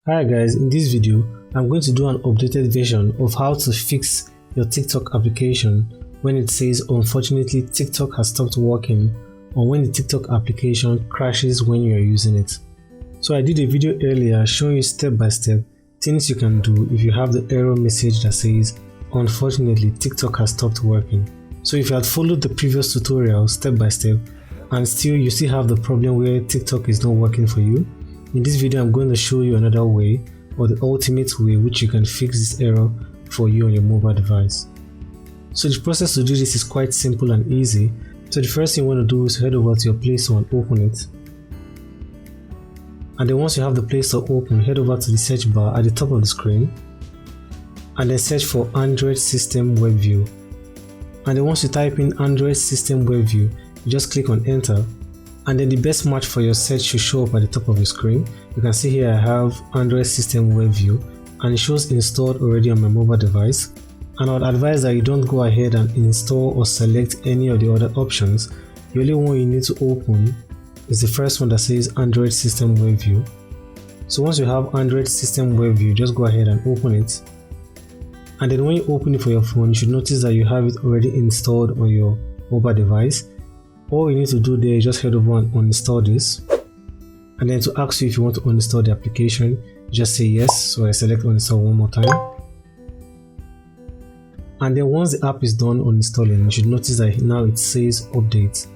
Hi guys, in this video, I'm going to do an updated version of how to fix your TikTok application when it says unfortunately TikTok has stopped working or when the TikTok application crashes when you are using it. So I did a video earlier showing you step by step things you can do if you have the error message that says unfortunately TikTok has stopped working. So if you had followed the previous tutorial step by step and you still have the problem where TikTok is not working for you, in this video I'm going to show you another way, or the ultimate way, which you can fix this error for you on your mobile device. So the process to do this is quite simple and easy. So the first thing you want to do is head over to your Play Store and open it. And then once you have the Play Store open, head over to the search bar at the top of the screen and then search for Android System Web View. And then once you type in Android System Web View, you just click on enter. And then the best match for your search should show up at the top of your screen. You can see here I have Android System Web View and it shows installed already on my mobile device. And I would advise that you don't go ahead and install or select any of the other options. The only one you need to open is the first one that says Android System Web View. So once you have Android System Web View, just go ahead and open it. And then when you open it for your phone, you should notice that you have it already installed on your mobile device. All you need to do there is just head over and uninstall this, and then to ask you if you want to uninstall the application, you just say yes. So I select uninstall one more time, and then once the app is done uninstalling, you should notice that now it says update.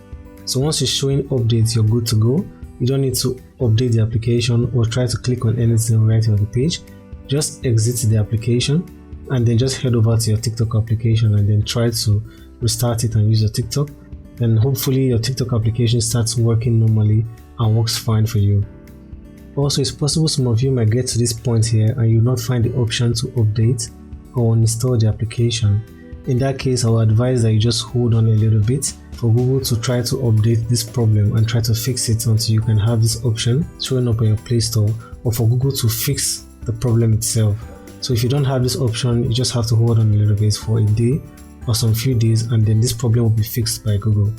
So once it's showing updates, you're good to go. You don't need to update the application or try to click on anything right on the page. Just exit the application and then just head over to your TikTok application and then try to restart it and use your TikTok. Then hopefully your TikTok application starts working normally and works fine for you. Also, it's possible some of you might get to this point here and you not find the option to update or uninstall the application. In that case, I would advise that you just hold on a little bit for Google to try to update this problem and try to fix it until you can have this option showing up on your Play Store, or for Google to fix the problem itself. So if you don't have this option, you just have to hold on a little bit for a day or some few days, and then this problem will be fixed by Google.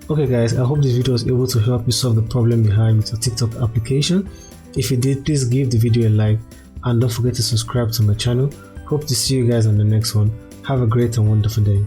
Okay guys, I hope this video was able to help you solve the problem you had with your TikTok application. If you did, please give the video a like and don't forget to subscribe to my channel. Hope to see you guys on the next one. Have a great and wonderful day.